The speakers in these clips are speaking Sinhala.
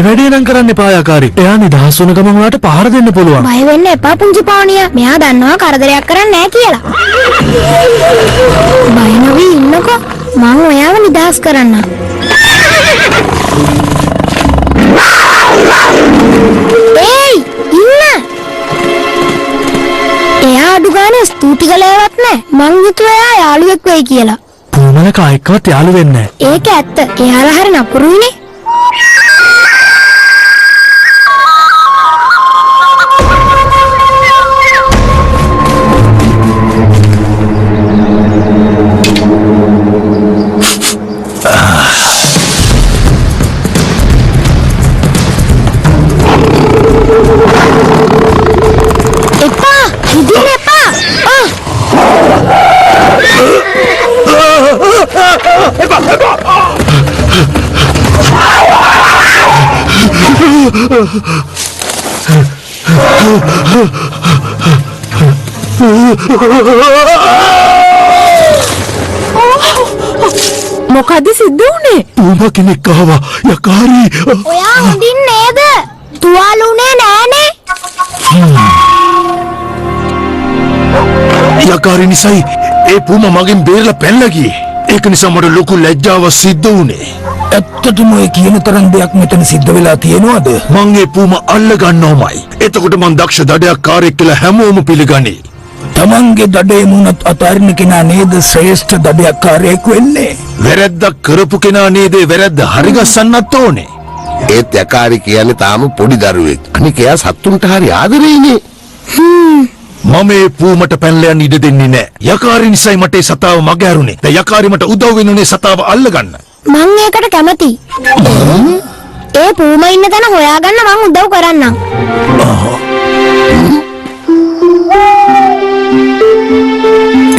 වැඩේ නම් කරන්න එපා යකාරි. එයා නිදහස් වුණ ගමන් ඔයාලට පහර දෙන්න පුළුවන්. බය වෙන්න එපා පුංචි පාණියා. මෙයා දන්නවා කරදරයක් කරන්නේ නැහැ කියලා. බය නොවී ඉන්නකෝ. මං ඔයාව නිදහස් කරන්න. ඒයි ඉන්න. එයා අඩු ගානේ ස්තුති කළේවත් නැහැ. මං හිතුවා එයා යාළුවෙක් වෙයි කියලා. පූමල කායිකවත් යාළු වෙන්නේ නැහැ. ඒක ඇත්ත. එයාලා හරිය නපුරුයිනේ. මොකද සිද්ධ වුනේ? පූම කෙනෙක් ආවා යකාරි. ඔයා හොඳින් නේද? තුවාලුනේ නෑනේ. යකාරි නිසයි ඒ පූම මගෙන් බේරලා පැනලා ගියේ. ඒක නිසා මට ලොකු ලැජ්ජාවක් සිද්ධ වුණේ. ඇත්තටම ඔය කියන තරම් දෙයක් මෙතන සිද්ධ වෙලා තියෙනවද? මං ඒ පූම අල්ල ගන්නවමයි. එතකොට මං දක්ෂ දඩයක්කාරයෙක් කියලා හැමෝම පිළිගනී. තමන්ගේ දඩේ මුණත් අතාරින කෙනා නේද ශ්‍රේෂ්ඨ දඩයක්කාරයෙක් වෙන්නේ? වැරැද්දක් කරපු කෙනා නේද වැරැද්ද හරිගස්සන්නත් ඕනේ. ඒත් යකාරි කියන්නේ තාම පොඩි දරුවෙක්. අනික එයා සත්තුන්ට හරි ආදරේනේ. මම මේ පූමට පැනලා යන්න ඉඩ දෙන්නේ නැහැ. යකාරි නිසයි මට ඒ සතාව මග ඇරුනේ. දැන් යකාරි මට උදව් වෙනුනේ සතාව අල්ලගන්න. මං ඒකට කැමතියි. ඒ පූම ඉන්න තැන හොයාගන්න මං උදව් කරන්නම්.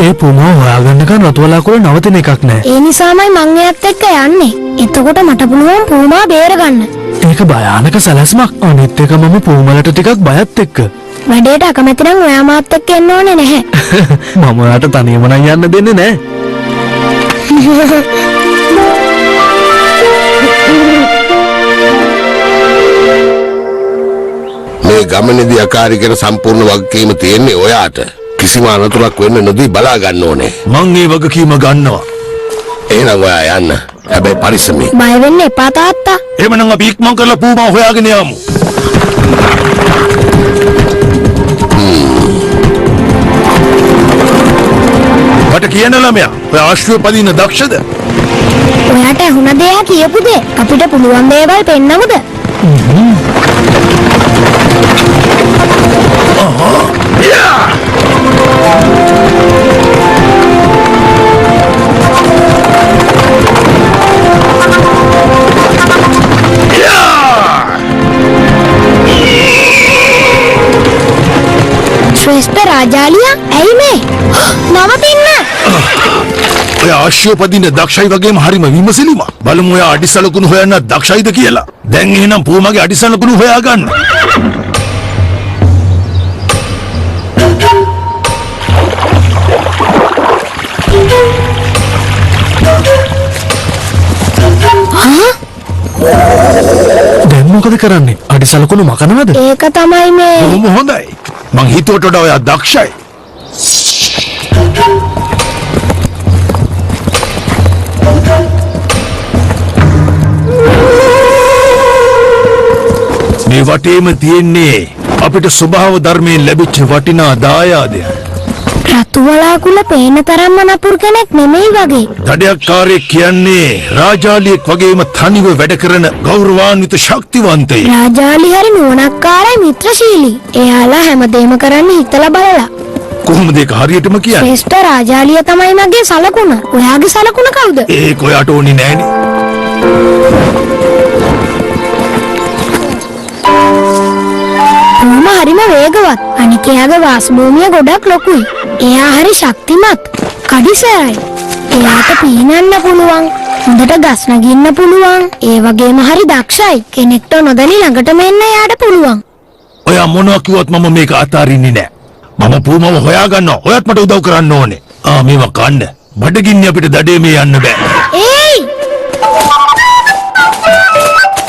ඒ පූම හොයාගන්නකන් රතුවලාකුල නවතින එකක් නැහැ. ඒ නිසාමයි මං එයත් එක්ක යන්නේ. එතකොට මට පුළුවන් පූමා බේරගන්න. ඒක භයානක සැලැස්මක්. අනිත් එක මම පූමලට ටිකක් බයත් එක්ක. වැඩේට අකමැති නම් ඔයා මාත් එක්ක එන්න ඕනේ නැහැ. මම ඔයාට තනියම නම් යන්න දෙන්නේ නැහැ. මේ ගමනේදී යකාරි කියන සම්පූර්ණ වගකීම තියෙන්නේ ඔයාට. කිසිම අනතුරක් වෙන්න නොදී බලා ගන්න ඕනේ. මං ඒ වගකීම ගන්නවා. එහෙනම් ඔයා යන්න. හැබැයි පරිස්සමෙන්. බය වෙන්න එපා තාත්තා. එහෙමනම් අපි ඉක්මන් කරලා පූමා හොයාගෙන යමු. මට කියන ළමයා ඔය ආශ්‍රය පදින්න දක්ෂද? ඔයාට ඇහුණ දෙයක් කියපු දේ අපිට පුළුවන් දේවල් පෙන්නමුද? ශ්‍රේෂ්ඨ රාජාලියා ඇයි මේ? නවතින්න! ඔය ආශ්‍රය පදින්න දක්ෂයි වගේම හරිම විමසිලිමත්. බලමු ඔයා අඩිසලකුණු හොයන්න දක්ෂයිද කියලා. දැන් එහෙනම් පූමගේ අඩිසලකුණු හොයාගන්න. දැන් මොකද කරන්නේ? අඩිසලකුණු මකනවද? ඒක තමයි මේ. බොහොම හොඳයි. මං හිතුවට වඩා ඔයා දක්ෂයි. මේ වටේම තියෙන්නේ අපිට ස්වභාව ධර්මයෙන් ලැබිච්ච වටිනා දායාදය. රතු වලාකුළ පේන තරම්ම නපුරු කෙනෙක් නෙමෙයි වගේ. දඩයක්කාරයෙක් කියන්නේ රාජාලියෙක් වගේම තනිව වැඩ කරන ගෞරවාන්විත ශක්තිවන්තයෙක්. රාජාලි හරි නුවණක්කාරයි මිත්‍රශීලී. එයාලා හැමදේම කරන්නේ හිතලා බලලා. කොහොමද ඒක හරියටම කියන්නේ? ශ්‍රේෂ්ඨ රාජාලිය තමයි මගේ සලකුණ. ඔයාගේ සලකුණ කවුද? ඒක ඔයාට ඕනේ නෑනේ. පූම හරිම වේගවත්. අනික එයාගේ වාසභූමිය ගොඩක් ලොකුයි. එයා හරි ශක්තිමත්. කඩිසරයි. එයාට පීනන්න පුළුවන්. හොඳට ගස් නගින්න පුළුවන්. ඒ වගේම හරි දක්ෂයි. කෙනෙක්ට නොදැනි ළඟටම එන්න එයාට පුළුවන්. ඔයා මොනවා කිව්වත් මම මේක අතාරින්නේ නෑ. මම පූමව හොයාගන්නවා. ඔයත් මට උදව් කරන්න ඕනේ. මේව කන්න. බඩගින්නේ අපිට දඩේ මේ යන්න බෑ. ඒයි!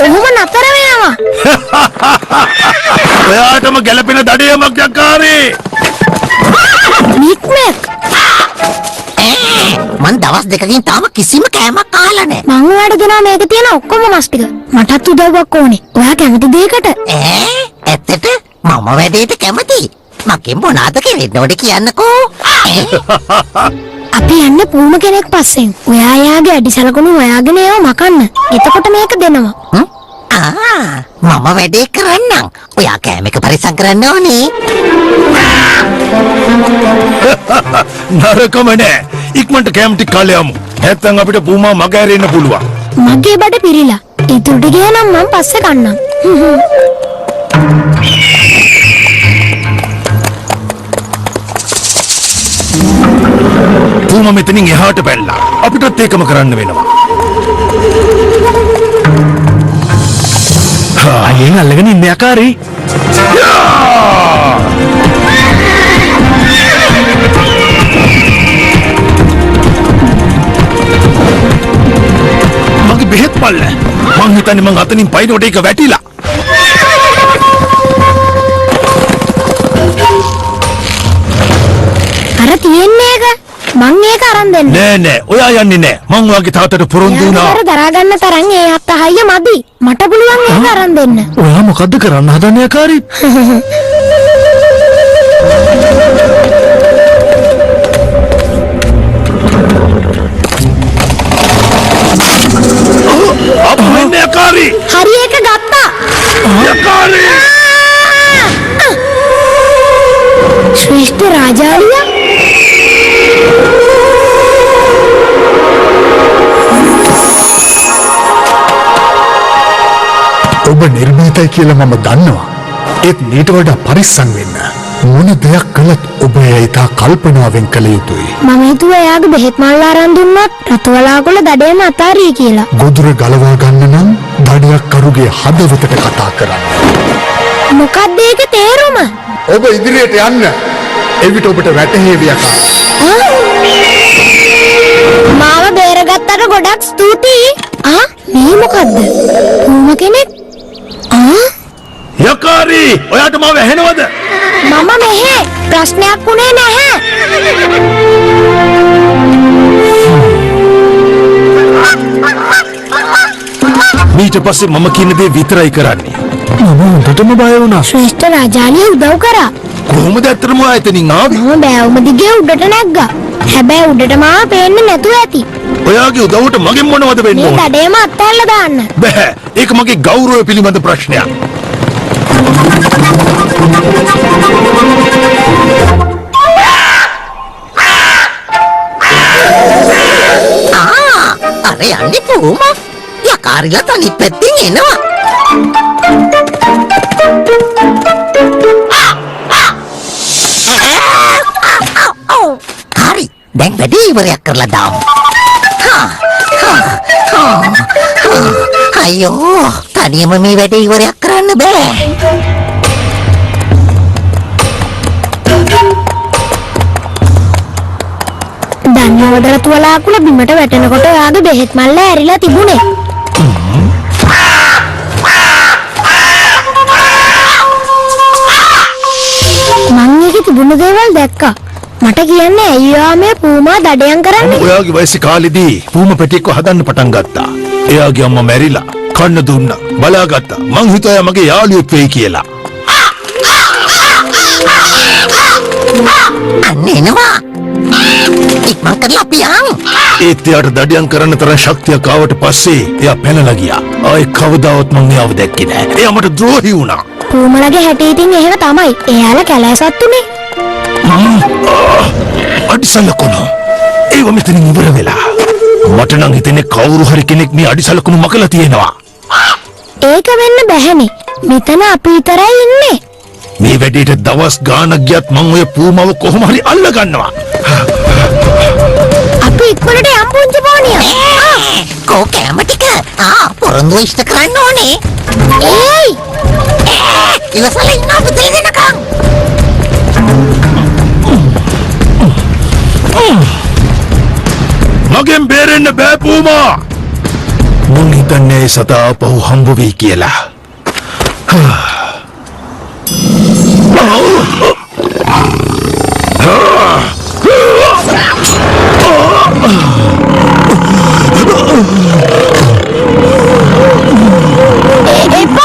ඔහොම නතර වෙනවා. ඔයාටම ගැලපෙන දඩයමක් යකාරේ. නික්මෙක් මං දවස් දෙකකින් තාම කිසිම කෑමක් කාලා නැහැ. මං ඔයාලට දෙනවා මේක තියෙන ඔක්කොම මස් ටික. මටත් උදව්වක් ඕනේ. ඔයා කැමති දෙයකට. ඇත්තට මම වැඩේට කැමතියි. මගෙන් මොනවාද කෙරෙන්න ඕනේ කියන්නකෝ. අපි යන්නේ පූම කෙනෙක් පස්සෙන්. ඔයා යාගේ අඩි සලකුණු හොයාගෙන ඒව මකන්න. එතකොට මේක දෙනවා. මම වැඩේ කරන්නම්. ඔයා කෑම එක පරිස්සම් කරන්න ඕනේ. නරකම නෑ. ඉක්මනට කැම් ටික කාලේ යමු. නැත්තම් අපිට පූමා මග ඇරෙන්න පුළුවන්. මගේ බඩ පිරීලා. ඊටු ටික නම් මම පස්සේ කන්නම්. පූමා මෙතනින් එහාට පැනලා. අපිටත් ඒකම කරන්න වෙනවා. අයියෙන් අල්ලගෙන ඉන්න යකාරේ. මගේ බෙහෙත් පල්ල. මං හිතන්නේ මං අතනින් පයින්නකොට ඒක වැටිලා. අර තියන්නේ එක. මං ඒක අරන් දෙන්න. නෑ නෑ ඔයා යන්නේ නෑ. මං ඔයාගේ තාත්තට පොරොන්දු වුණා. යාර දරා ගන්න තරම් ඒ අත්හයිය මදි. මට පුළුවන් ඒක අරන් දෙන්න. ඔයා මොකද්ද කරන්න හදන්නේ යකාරේ? අප්පෙන් යකාරී. හරි ඒක ගත්තා. යකාරී. ශ්‍රේෂ්ඨ රාජාලියා ඔබ නිර්මීතයි කියලා මම දන්නවා. ඒත් ඊට වඩා පරිස්සම් වෙන්න. මොන දෙයක් කළත් ඔබ ඒයිතා කල්පනාවෙන් කළ යුතුයි. මම හිතුවා එයාගේ බෙහෙත් මල්ල අරන් දුන්නොත් රතුවලාකුල දඩේම අතාරිය කියලා. ගොදුර ගලවා ගන්න නම් දඩයක් කරුගේ හදවතට කතා කරන්න. මොකක්ද ඒකේ තේරුම? ඔබ ඉදිරියට යන්න. එවිට ඔබට වැටහෙවි යකා. මාව බේරගත්තට ගොඩක් ස්තුතියි. මේ මොකද්ද? කොහොම කෙනෙක්? යකාරී ඔයාට මාව ඇහෙනවද? මම මෙහෙ ප්‍රශ්නයක් උනේ නැහැ. ඊට පස්සේ මම කියන දේ විතරයි කරන්නේ. මම හොඳටම බය වුණා. ශ්‍රේෂ්ඨ රාජාලිය උදව් කරා. කොහොමද ඇත්තටම ඔයා එතනින් ආවේ? මම බෑවුම දිගේ උඩට නැග්ගා. හැබැයි උඩට මාව පේන්නේ නැතුව ඇති. ඔයාගේ උදව්වට මගෙන් මොනවද වෙන්න මේ ඕනේ? දඩේම අත්හැරලා දාන්න. බෑ. ඒක මගේ ගෞරවය පිළිබඳ ප්‍රශ්නයක්. අර යන්නේ පූමා. යකාරිලා තනිත් පැත්තෙන් එනවා. හරි. දැන් වැඩේ ඉවරයක් කරලා දාමු. අයියෝ, තනියම මේ වැඩේ ඉවරයක් කරන්න බෑ. දන්නවද රතුවලාකුල බිමට වැටෙනකොට ඔයාගේ බෙහෙත් මල්ල ඇරිලා තිබුණේ. මං ඒකේ තිබුණු දේවල් දැක්කා. මට කියන්නේ ඇයි ඔයා මේ පූමා දඩයන් කරන්නේ? ඔයාගේ වයසේ කාලෙදී පූම පැටියෙක්ව හදන්න පටන් ගත්තා. එයාගේ අම්මා මැරිලා කන්න දුන්නා. බලාගත්තා. මං හිතුවා එයා මගේ යාළුවෙක් වෙයි කියලා. අන්න එනවා. ඉක්මන් කරලා අපි යන්. ඒත් එයාට දඩයන් කරන්න තරම් ශක්තියක් ආවට පස්සේ එයා පැනලා ගියා. ආයේ කවදාවත් මං එයාව දැක්කේ නෑ. එයා මට ද්‍රෝහි වුණා. පූමලගේ හැටේ ඉතින් එහෙම තමයි. එයාලා කැලෑසත්තුනේ. අඩිසලකුණු. ඒව මෙතනින් ඉවර වෙලා. මට නම් හිතෙන්නේ කවුරු හරි කෙනෙක් මේ අඩිසලකුණු මකලා තියෙනවා. ඒක වෙන්න බැහැනේ. මෙතන අපි විතරයි ඉන්නේ. මේ වැඩේට දවස් ගාණක් ගියත් මං ඔය පූමාව කොහොම හරි අල්ල ගන්නවා. අපි ඉක්මනට යම් පුංචි පෝනියා. කෝ කෑම ටික. පොරොන්දු ඉෂ්ට කරන්න ඕනේ. ඒයි! ඉවසලා ඉන්න පුතේ දෙනකම්. මගෙන් බේරෙන්න බෑ පූමා. මුන් හිතන්නේ සතා පහු හම්බ වෙයි කියලා.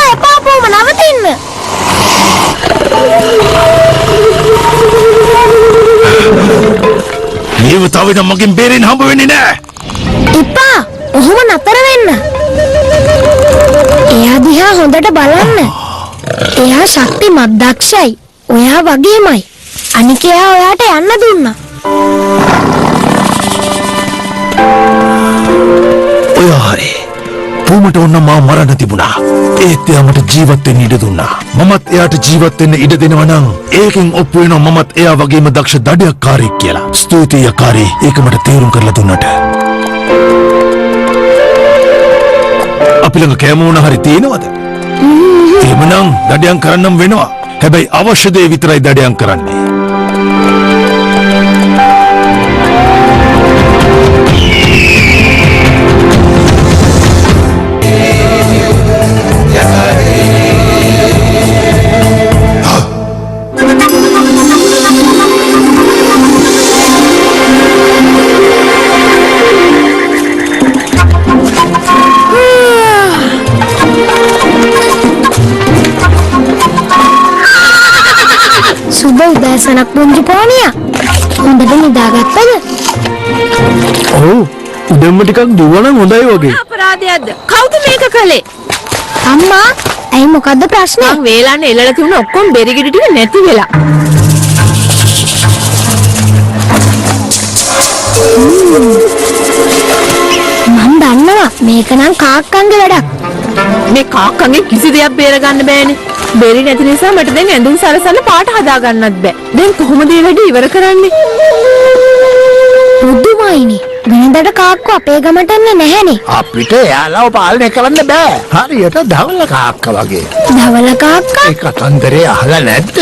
එපා පොම නවතින්න. දේවතාවෙන් මගෙන් බේරෙන්න හම්බ වෙන්නේ නැහැ. එපා ඔහොම නතර වෙන්න. එයා දිහා හොඳට බලන්න. එයා ශක්තිමත් දක්ෂයි. ඔයා වගේමයි. අනික එයා ඔයාට යන්න දුන්නා. ඔයා හරි. පූමට ඕන මා මරන්න තිබුණා. ඒත් එයා මට ජීවත් වෙන්න ඉඩ දුන්නා. මමත් එයාට ජීවත් වෙන්න ඉඩ දෙනවා නම් ඒකෙන් ඔප්පු වෙනවා මමත් එයා වගේම දක්ෂ දඩයක්කාරයෙක් කියලා. ස්තුතියි යකාරී. ඒක මට තේරුම් කරලා දුන්නට. අපි ළඟ කෑම වුණ හරි තියෙනවද? එහෙමනම් දඩයන් කරන්නම් වෙනවා. හැබැයි අවශ්‍ය දේ විතරයි දඩයන් කරන්නේ. සුබ උදෑසනක් පුංචි පෝනියා. හොඳට නිදාගත්තද? ඔව් උදෙන්ම ටිකක් දුවනම් හොඳයි වගේ. අපරාධයක්ද? කවුද මේක කළේ? අම්මා ඇයි මොකද්ද ප්‍රශ්නේ? මං වේලන්න එළලා තිබුණ ඔක්කොම බෙරිගිඩි ටික නැති වෙලා. මම දන්නවා මේක නම් කාක්කන්ගේ වැඩක්. මේ කාක්කන්ගේ කිසි දෙයක් බේරගන්න බෑනේ. බෙරි නැති නිසා මට දැන් ඇඳුම් සරසන්න පාට හදා ගන්නත් බෑ. දැන් කොහොමද මේ වැඩේ ඉවර කරන්නේ? බුදුමයිනේ. වෙනදට කාක්කෝ අපේ ගමට එන්නේ නැහනේ. අපිට එයාලව පාලනය කරන්න බෑ. හරියට ධවල කාක්ක වගේ. ධවල කාක්කා? ඒ කතන්දරේ අහලා නැද්ද?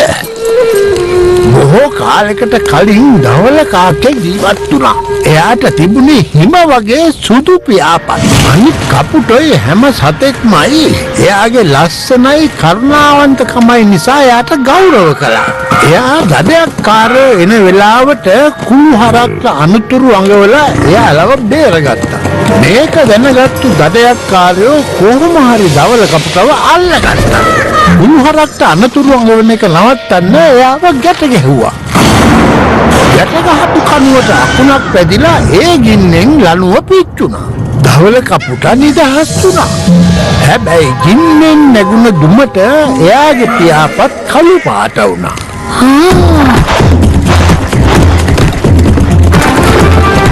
බොහෝ කාලයකට කලින් ධවල කාක්කේ ජීවත් වුණා. එයාට තිබුණේ හිම වගේ සුදු පියාපත්. අනිත් කපුටොයි හැම සතෙක්මයි එයාගේ ලස්සනයි කරුණාවන්තකමයි නිසා එයාට ගෞරව කළා. එයා දඩයක්කාරයෝ එන වෙලාවට කුළුහරක්ට අනුතුරු අඟවලා එයාලව බේරගත්තා. මේක දැනගත්තු දඩයක්කාරයෝ කොහොම හරි ධවල කපුටව අල්ලගත්තා. කුළුහරක්ට අනුතුරු අඟවන එක නවත්තන්න එයාව ගැට ගැහුවා. ගැටගහපු කනුවට අකුණක් පැදිලා ඒ ගින්නෙන් ලණුව පිච්චුණා. ධවල කපුටා නිදහස් වුණා. හැබැයි ගින්නෙන් නැගුණ දුමට එයාගේ පියාපත් කළු පාට වුණා.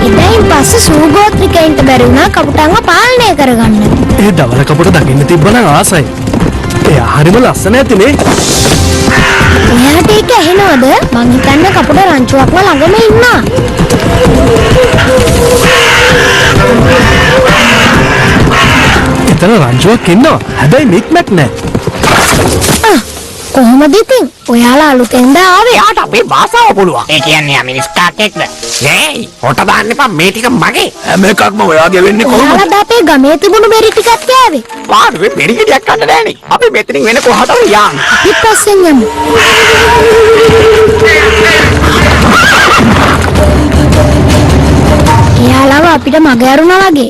ඉතින් පස්සේ සූගෝත්‍රිකයන්ට බැරි වුණා කපුටන්ව පාලනය කරගන්න. ඒ ධවල කපුට දකින්න තිබ්බනම් ආසයි. එයා හරිම ලස්සන ඇතිනේ. එයාට ඒක ඇහෙනවද? මං හිතන්නේ කපුට රංචුවක්ම ළඟම ඉන්නා. එතන රංචුවක් ඉන්නවා. හැබැයි මික්මැක් නැහැ. කොහොමද ඉතින්? ඔයාලා අලුතෙන්ද ආවේ? එයාට අපේ භාෂාව පුළුවන්. ඒ කියන්නේ මිනිස් කාක්කෙක්ද? හේයි, හොට දාන්න එපා මේ ටික මගේ. හැම එකක්ම ඔයාගේ වෙන්නේ කොහොමද? ඔයාලද අපේ ගමේ තිබුණු බෙරි ටිකක් කෑවේ? පාඩුවේ බෙරිගිඩියක් ගන්න නෑනේ. අපි මෙතනින් වෙන කොහටද යන්නේ? පිටපස්සෙන් යමු. එයාලව අපිට මග ඇරුණා වගේ.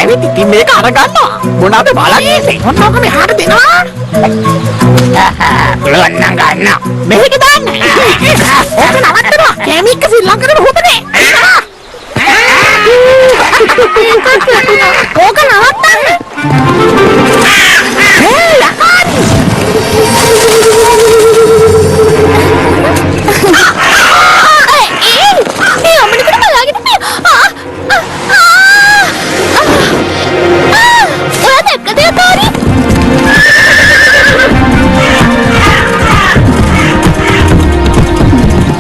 ඇවිත් ඉතින් මේක අරගන්නවා. මොනවද බලන්නේ? මොනවද මෙහාට දෙනවා? පුළුවන් නම් ගන්න. මෙහෙට දාන්න. ඕක නවත්තනවා. කැමික ශ්‍රී ලංකාවේ හොපනේ. ඕක නවත්තන්න.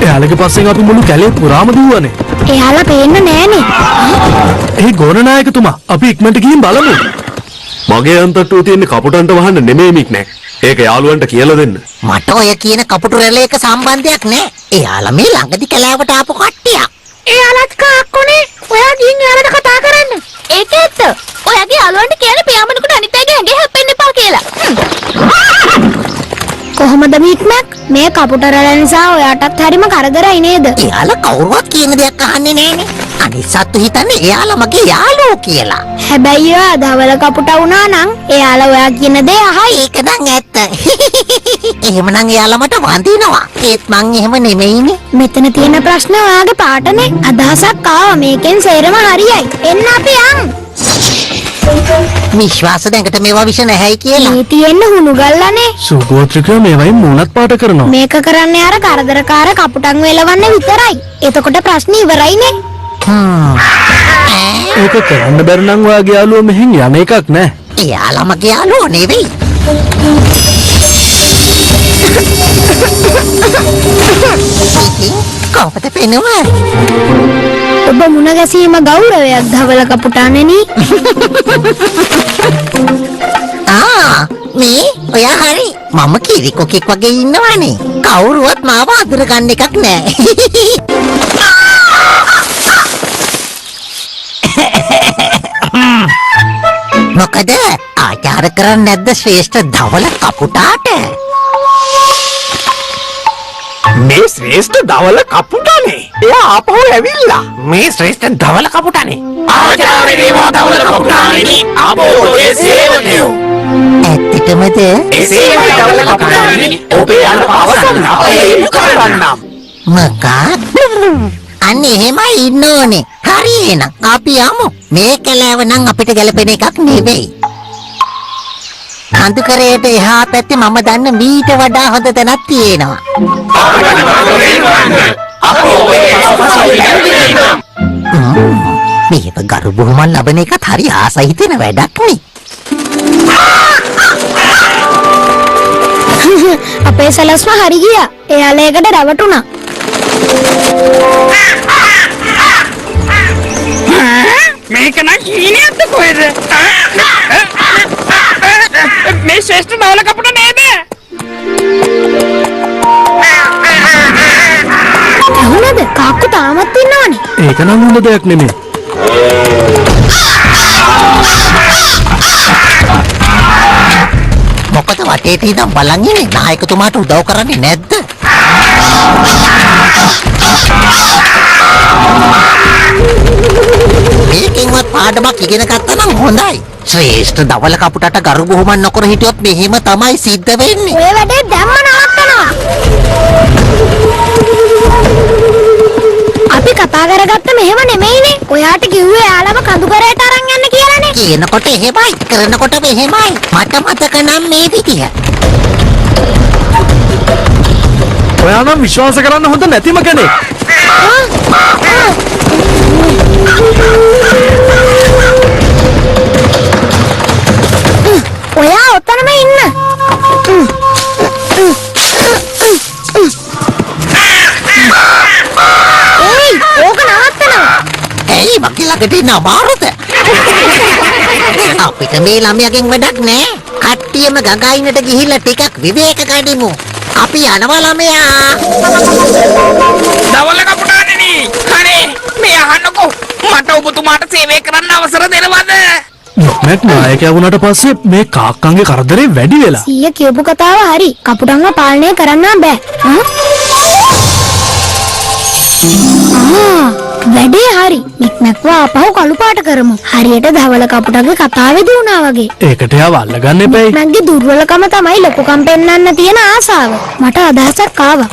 එයාලගේ පස්සෙන් අපි මුළු කැලේ පුරාම දුවනේ. එයාලා පේන්නේ නෑනේ. ඒ ගෝනනායකතුමා අපි ඉක්මනට ගිහින් බලමු. මගේ අන්තට්ටුව තියෙන කපුටන්ට වහන්න නෙමෙයි මික්නෑ. ඒක යාළුවන්ට කියලා දෙන්න. මට ඔය කියන කපුටු රැළේක සම්බන්ධයක් නෑ. එයාලා මේ ළඟදි කැලෑවට ආපු කට්ටියක්. එයාලත් කාක්කුනේ. ඔයා ගිහින් එයාලට කතා කරන්න. ඒක ඇත්ත. ඔයාගේ යාළුවන්ට කියන්නේ පියාඹනකොට අනිත් අයගේ ඇඟේ හැප්පෙන්න මික්මක් මේ කපුටරල නිසා ඔයාටත් හරිම කරදරයි නේද? එයාලා කවුරුවත් කියන දෙයක් අහන්නේ නැහනේ. අනිත් සත්තු හිතන්නේ එයාලා මගේ යාළුවෝ කියලා. හැබැයි ඔයා ධවල කපුට වුණා නම් එයාලා ඔයා කියන දේ අහයි. ඒක නම් ඇත්ත. එහෙමනම් එයාලා මට වඳිනවා. ඒත් මං එහෙම නෙමෙයිනේ. මෙතන තියෙන ප්‍රශ්න ඔයාගේ පාටනේ. අදහසක් ආවා මේකෙන් සේරම හරියයි. එන්න අපි යන්. විශ්වාස දැඟට මේවා විෂ නැහැයි කියලා. මේ තියෙන්න හුණු ගල්ලානේ. සුගෝත්‍රිකයෝ මේවයින් මූණත් පාට කරනවා. මේක කරන්නේ අර කරදරකාර කපුටන් වෙලවන්න විතරයි. එතකොට ප්‍රශ්නේ ඉවරයිනේ. ඒක කරන්න බැරි නම් ඔයාගේ යාළුවෝ මෙහෙන් යන එකක් නෑ. එයාලා මගේ යාළුවෝ නෙවෙයි. ඉතින් කොහොමද පෙනුනේ? ඔබ මුණ ගැසීම ගෞරවයක් ධවල කපුටාණෙනි. මේ ඔයා හරි. මම කිරිකොකෙක් වගේ ඉන්නවනේ. කවුරුවත් මාව අඳුර ගන්න එකක් නෑ. මොකද ආචාර කරන්නේ නැද්ද ශ්‍රේෂ්ඨ ධවල කපුටාට? මේ ශ්‍රේෂ්ඨ ධවල කපුටානේ. එයා ආපහු ඇවිල්ලා. මේ ශ්‍රේෂ්ඨ ධවල කපුටානේ. ආචාර්ය දේවා ධවල කපුටානේ. ආපහු ඒ සේවකයෝ. ඇත්තටමද? ඒ සේවකයෝ ධවල කපුටානේ. ඔබේ අර පවසන්න අපේ කරන්නම්. මොකක්ද? අන්න එහෙමයි ඉන්න ඕනේ. හරි එහෙනම් අපි යමු. මේ කැලෑව නම් අපිට ගැලපෙන එකක් නෙවෙයි. අන්දුකරේට එහා පැත්තේ මම දන්න මීට වඩා හොඳ තැනක් තියෙනවා. මේක ගරු බුහුමන් ලබන එකත් හරි ආසයි හිතෙන වැඩක් නේ. අපේ සලස්ම හරි ගියා. එයාලා ඒකට රැවටුණා. මේක නම් හීනයක්ද කොහෙද? මේ ශ්‍රේෂ්ඨ ධවල කපුට නේද? ඇහුණද? කාක්කු තාමත් ඉන්නවනේ. ඒක නම් හොඳ දෙයක් නෙමෙයි. මොකද වටේට ඉඳන් බලන් ඉන්නේ නායකතුමාට උදව් කරන්නේ නැද්ද? මේකෙන්වත් පාඩමක් ඉගෙන ගත්තා නම් හොඳයි. ශ්‍රේෂ්ඨ ධවල කපුටට ගරු බුහුමන් නොකර හිටියොත් මෙහෙම තමයි සිද්ධ වෙන්නේ. ඔය වැඩේ දැම්ම නවත්තනවා. අපි කතා කරගත්ත මෙහෙම නෙමෙයිනේ. ඔයාට කිව්වේ යාළම කඳුකරයට අරන් යන්න කියලානේ. කියනකොට එහෙමයි, කරනකොට මෙහෙමයි. මට මතක නම් මේ විදිය. ඔයා නම් විශ්වාස කරන්න හොඳ නැතිම කෙනෙක්. ඔයා ඔතනම ඉන්න. ඒයි, ඕක නවත්තනවා. ඇයි මගේ ළඟට ඉන්න අමාරුද? අපිට මේ ළමයාගෙන් වැඩක් නෑ. කට්ටියම ගඟයිනට ගිහිල්ලා ටිකක් විවේක ගනිමු. අපි යනවා ළමයා. ධවල කපුටානේ. හරි. මේ අහන්නකෝ. මට ඔබතුමාට සේවය කරන්න අවසර දෙනවද? මැක් නායකයා වුණාට පස්සේ මේ කාක්කන්ගේ කරදරේ වැඩි වෙලා. සීය කියපු කතාව හරි. කපුටන්ව පාලනය කරන්න බෑ. වැඩේ හරි. මික්මැක්ව ආපහු කළු පාට කරමු. හරියට ධවල කපුටගේ කතාවේදී වුණා වගේ. ඒකට එයාව අල්ලගන්න එපැයි. මගේ දුර්වලකම තමයි ලොකුකම් පෙන්වන්න තියෙන ආසාව. මට අදහසක් ආවා.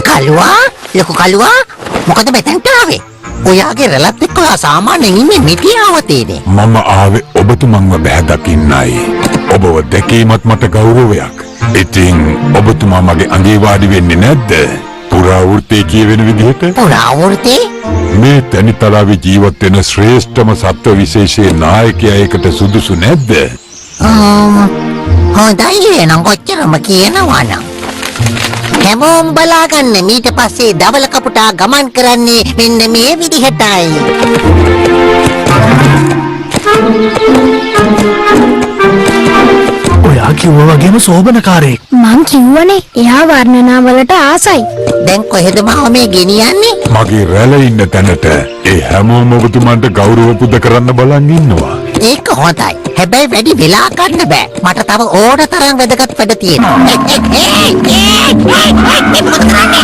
කලුවා? ලොකු කලුවා? මොකද මෙතෙන්ට ආවේ? ඔයාගේ රැළත් එක්ක ඔයා සාමාන්‍යයෙන් ඉන්නේ මිටියාවතේනේ. මම ආවේ ඔබතුමන්ව බැහැ දකින්නයි. ඔබව දැකීමත් මට ගෞරවයක්. ඉතින් ඔබතුමා මගේ අඟේ වාඩි වෙන්නේ නැද්ද? පුරාවෘත්තේ කියවෙන විදිහට. පුරාවෘත්තේ? මේ තනිතලාවේ ජීවත් වෙන ශ්‍රේෂ්ඨම සත්ව විශේෂයේ නායකයා ඒකට සුදුසු නැද්ද? හොඳයි එහෙනම් කොච්චරම කියනවා නම්. හැමෝම බලාගන්න ඊට පස්සේ ධවල කපුටා ගමන් කරන්නේ මෙන්න මේ විදිහටයි. ඔයා කිව්වා වගේම සෝබනකාරයෙක්. මං කිව්වනේ එයා වර්ණනා වලට ආසයි. දැන් කොහෙද මාව මේ ගෙනියන්නේ? මගේ රැළ ඉන්න තැනට. ඒ හැමෝම ඔබතුමන්ට ගෞරව පුද කරන්න බලන් ඉන්නවා. ඒක හොඳයි. හැබැයි වැඩි වෙලා ගන්න බෑ. මට තව ඕන තරම් වැදගත් වැඩ තියෙනවා. මොකද කරන්නේ?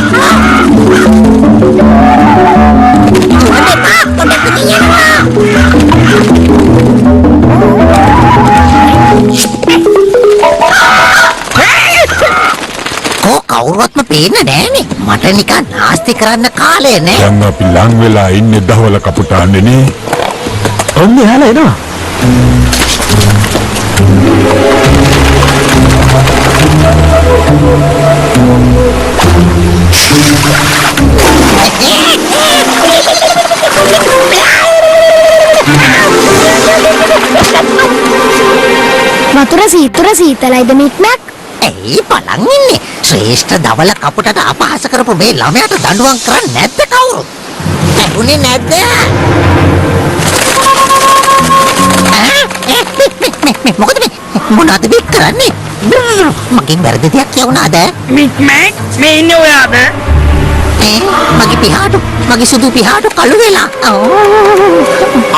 කවුරුවත්ම පේන්නේ නෑනේ. මට නිකන් නාස්ති කරන්න කාලේ නෑ. දැන් අපි ලං වෙලා ඉන්නේ දහවල කපුටාන්නේ නේ. ඔන්න එහාලා එනවා. වතුර සීතුර සීතලයිද මිත්මක්? ඇයි බලන් ඉන්නේ? ශ්‍රේෂ්ඨ දවල කපුටට අපහාස කරපු මේ ළමයාට දඬුවම් කරන්නේ නැද්ද කවුරුත්? ඇහුනේ නැද්ද? මොකද මේ මොනවද මේ කරන්නේ? මගෙන් වැරදි දෙයක් කියවුණාද? මික්මැක් මේ ඉන්නේ ඔයාද? මගේ පිහාටු මගේ සුදු පිහාටු කළු වෙලා.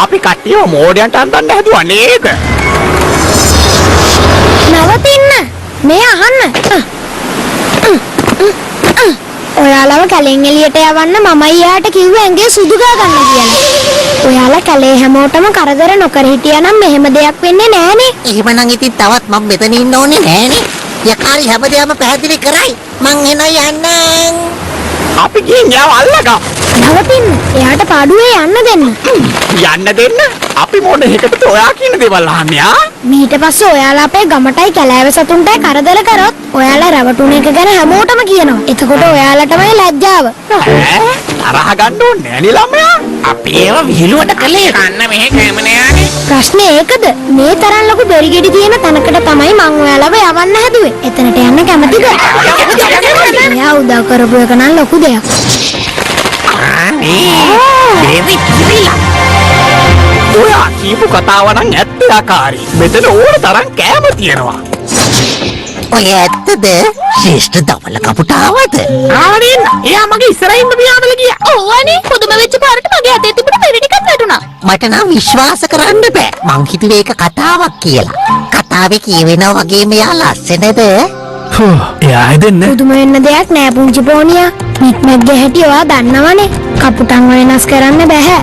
අපි කට්ටියව මෝඩයන්ට අන්දන්න හැදුවා නේද? නවතින්න. මේ අහන්න. ඔයාලව කැලෙන් එළියට යවන්න මම ඊයාට කිව්වේ ඇඟේ සුදු ගා ගන්න කියලා. ඔයාලා කැලේ හැමෝටම කරදර නොකර හිටියානම් මෙහෙම දෙයක් වෙන්නේ නෑනේ. එහෙමනම් ඉතින් තවත් මම මෙතන ඉන්න ඕනේ නෑනේ. යකාරි හැමදේම පැහැදිලි කරයි. මං එන යන්නම්. අපි ගිහින් යාව අල්ලගමු. නවතින්න. එයාට පාඩුවේ යන්න දෙන්න. යන්න දෙන්න. අපි මොන එකටද ඔයා කියන දේවල් අහන්නේ ආ? ඊට පස්සේ ඔයාලා අපේ ගමටයි කැලෑව සතුන්ටයි කරදර කරොත් ඔයාලා රවටුන එක ගැන හැමෝටම කියනවා. එතකොට ඔයාලටමයි ලැජ්ජාව. තරහ ගන්න ඕනේ නෑනේ ළමයා. අපි ඒව විහිළුවට කළේ. කන්න මෙහෙ කැම නෑනේ. ප්‍රශ්නේ ඒකද? මේ තරම් ලොකු බෙරිගෙඩි තියෙන තැනකට තමයි මං ඔයාලව යවන්න හැදුවේ. එතනට යන්න කැමතිද? එයා උදව් කරපු එක නම් ලොකු දෙයක්. ඔයා කියපු කතාව නම් ඇත්තකාරී. මෙතන ඕන තරම් කෑම තියෙනවා. ඔය ඇත්තද? ශ්‍රේෂ්ඨ දවල කපුටාවද? ආවරින් එයා මගේ ඉස්සරහින්ම පියාඹල ගියා. ඔව් අනේ පුදුම වෙච්ච පාරට මගේ අතේ තිබුණ පෙරි ටිකක් වැටුණා. මට නම් විශ්වාස කරන්න බෑ. මං හිතුවේ ඒක කතාවක් කියලා. කතාවේ කියවෙනා වගේම යා ලස්සනද? එයා දෙන්නේ. පුදුම වෙන්න දෙයක් නෑ පුංචි පෝනියා. මිත්මැක්ගේ හැටි ඔයා දන්නවනේ. කපුටන් වෙනස් කරන්න බෑ.